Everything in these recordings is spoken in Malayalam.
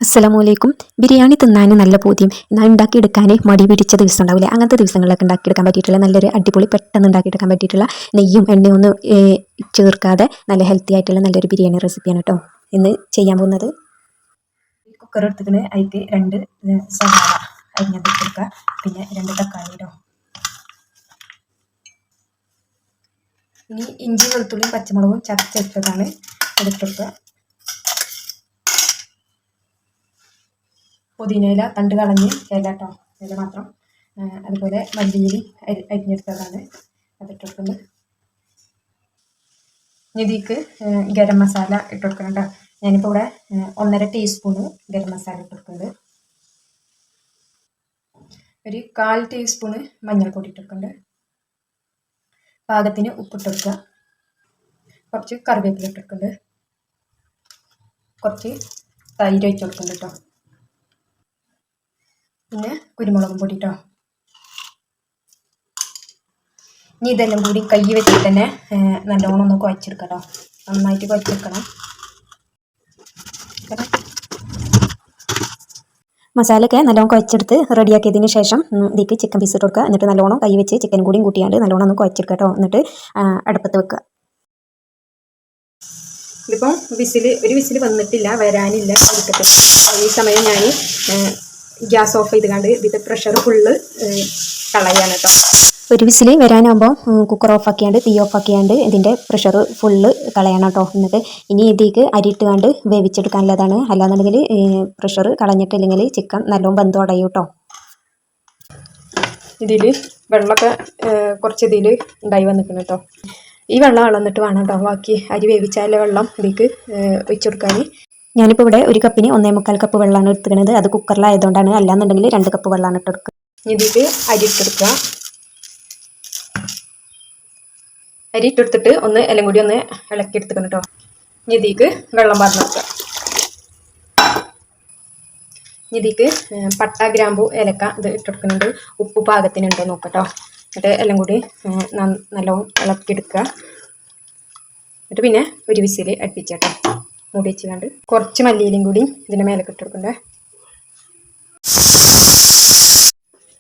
അസ്സലാമലൈക്കും. ബിരിയാണി തിന്നാൻ നല്ല പൂതിയും എന്നാൽ ഉണ്ടാക്കിയെടുക്കാൻ മടി പിടിച്ച ദിവസം ഉണ്ടാവില്ലേ, അങ്ങനത്തെ ദിവസങ്ങളിലൊക്കെ ഉണ്ടാക്കിയെടുക്കാൻ പറ്റിയിട്ടുള്ള നല്ലൊരു അടിപൊളി പെട്ടെന്ന് ഉണ്ടാക്കിയെടുക്കാൻ പറ്റിയിട്ടുള്ള നെയ്യും എണ്ണയൊന്നും ചേർക്കാതെ നല്ല ഹെൽത്തി ആയിട്ടുള്ള നല്ലൊരു ബിരിയാണി റെസിപ്പിയാണ് കേട്ടോ ഇന്ന് ചെയ്യാൻ പോകുന്നത്. കുക്കർ എടുത്തിട്ട് അതിലേക്ക് 2 സവാള അരിഞ്ഞത് കൊടുക്കുക, പിന്നെ 2 തക്കാളി ഇടും. ഇനി ഇഞ്ചി വെളുത്തുള്ളിയും പച്ചമുളകും ചതച്ചെടുത്തതാണ് എടുത്തിട്ട് പുതിനയില തണ്ട് കളഞ്ഞ് ഇല കേട്ടോ, ഇല മാത്രം. അതുപോലെ മല്ലിയില അരിഞ്ഞെടുത്തതാണ് അതിട്ടിട്ടുണ്ട്. ഇതിലേക്ക് ഗരം മസാല ഇട്ട് കൊടുക്കുന്നുണ്ട്. ഞാനിപ്പോൾ ഇവിടെ 1.5 ടീസ്പൂണ് ഗരം മസാല ഇട്ട് കൊടുക്കുന്നുണ്ട്. ഒരു 1/4 ടീസ്പൂണ് മഞ്ഞൾപ്പൊടി ഇട്ട് കൊടുക്കുന്നുണ്ട്. പാകത്തിന് ഉപ്പിട്ട് കൊടുക്കുക. കുറച്ച് കറിവേപ്പില ഇട്ട് കൊടുക്കുന്നുണ്ട്. കുറച്ച് തൈര് ഒഴിച്ച് കൊടുക്കുന്നുണ്ട് കേട്ടോ. പിന്നെ കുരുമുളകും പൊടി കേട്ടോ. ഇനി ഇതെല്ലാം കൂടി കൈ വെച്ചിട്ട് തന്നെ നല്ലോണം ഒന്ന് കുഴച്ചെടുക്കാം കേട്ടോ. നന്നായിട്ട് കുഴച്ചെടുക്കണം. മസാലയൊക്കെ നല്ലോണം കുഴച്ചെടുത്ത് റെഡിയാക്കിയതിന് ശേഷം ഇതിലേക്ക് ചിക്കൻ പീസ് ഇട്ട് കൊടുക്കുക. എന്നിട്ട് നല്ലോണം കൈ വെച്ച് ചിക്കൻ കൂടിയും കൂട്ടിയാണ്ട് നല്ലോണം ഒന്ന് കുഴച്ചെടുക്കുക കേട്ടോ. എന്നിട്ട് അടുപ്പത്ത് വെക്കുക. ഇതിപ്പം ഒരു വിസിൽ വന്നിട്ടില്ല, വരാനില്ല എടുക്കത്തില്ല. ഈ സമയം ഞാൻ ഗ്യാസ് ഓഫ് ചെയ്ത് കണ്ട് ഇതിൻ്റെ പ്രഷർ ഫുള്ള് കളയാണ് കേട്ടോ. ഒരു വിസിൽ വരാനാകുമ്പോൾ കുക്കർ ഓഫാക്കിയാണ്ട് തീ ഓഫാക്കിയാണ്ട് ഇതിൻ്റെ പ്രഷർ ഫുള്ള് കളയണം കേട്ടോ. എന്നിട്ട് ഇനി ഇതിലേക്ക് അരിയിട്ട് കണ്ട് വേവിച്ചെടുക്കാനുള്ളതാണ്. അല്ലാന്നുണ്ടെങ്കിൽ പ്രഷർ കളഞ്ഞിട്ടില്ലെങ്കിൽ ചിക്കൻ നല്ലോണം ബന്ധം അടയും കേട്ടോ. ഇതിൽ വെള്ളമൊക്കെ കുറച്ച് ഇതിൽ ഉണ്ടായി വന്നിട്ടുണ്ട് കേട്ടോ. ഈ വെള്ളം അളന്നിട്ട് വേണം കേട്ടോ ബാക്കി അരി വേവിച്ചാലെ വെള്ളം ഇതിലേക്ക് ഒഴിച്ചു കൊടുക്കാൻ. ഞാനിപ്പോൾ ഇവിടെ ഒരു കപ്പിന് 1.25 കപ്പ് വെള്ളമാണ് എടുത്തിരിക്കുന്നത്. അത് കുക്കറിലായതുകൊണ്ടാണ്. അല്ലാന്നുണ്ടെങ്കിൽ 2 കപ്പ് വെള്ളമാണ് ഇട്ടെടുക്കുക. ഇതിൽ അരി ഇട്ടെടുക്കുക. അരി ഇട്ടെടുത്തിട്ട് എല്ലാം കൂടി ഒന്ന് ഇളക്കി എടുത്തിക്കണം കേട്ടോ. ഇതിലേക്ക് വെള്ളം പാർന്ന് വെക്കുക. ഇതിലേക്ക് പട്ട ഗ്രാമ്പു ഏലക്ക ഇത് ഇട്ടെടുക്കുന്നുണ്ട്. ഉപ്പ് പാകത്തിനുണ്ടോ നോക്കട്ടോ. എന്നിട്ട് എല്ലാം കൂടി നല്ലോണം ഇളക്കിയെടുക്കുക. എന്നിട്ട് പിന്നെ ഒരു വിസിൽ അടുപ്പിച്ചേട്ടോ മൂടി വെച്ച് കണ്ട് കുറച്ച് മല്ലിയിലും കൂടി ഇതിൻ്റെ മേലേക്ക് ഇട്ടെടുക്കണ്ടേ.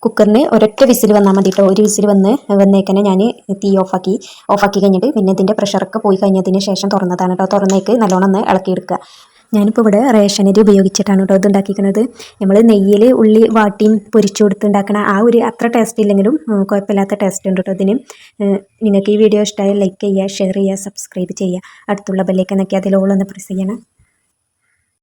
കുക്കറിന് ഒരൊറ്റ വിസിൽ വന്നാൽ മതി കേട്ടോ. ഒരു വിസിൽ വന്നേക്കന്നെ ഞാൻ തീ ഓഫാക്കി കഴിഞ്ഞിട്ട് പിന്നെ ഇതിൻ്റെ പ്രഷറൊക്കെ പോയി കഴിഞ്ഞതിന് ശേഷം തുറന്നതാണ് കേട്ടോ. തുറന്നേക്ക് നല്ലോണം ഒന്ന് ഇളക്കിയെടുക്കുക. ഞാനിപ്പോൾ ഇവിടെ റേഷനരി ഉപയോഗിച്ചിട്ടാണ് കേട്ടോ ഇത് ഉണ്ടാക്കിക്കുന്നത്. നമ്മൾ നെയ്യിൽ ഉള്ളി വാട്ടിയും പൊരിച്ചു കൊടുത്തുണ്ടാക്കണ ആ ഒരു അത്ര ടേസ്റ്റ് ഇല്ലെങ്കിലും കുഴപ്പമില്ലാത്ത ടേസ്റ്റ് ഉണ്ട് കേട്ടോ ഇതിന്. നിങ്ങൾക്ക് ഈ വീഡിയോ ഇഷ്ടമായാൽ ലൈക്ക് ചെയ്യുക, ഷെയർ ചെയ്യുക, സബ്സ്ക്രൈബ് ചെയ്യുക. അടുത്തുള്ള ബെല്ലൈക്കൺ നോക്കി അതിൽ ഓൾ ഒന്ന് പ്രസ് ചെയ്യണം.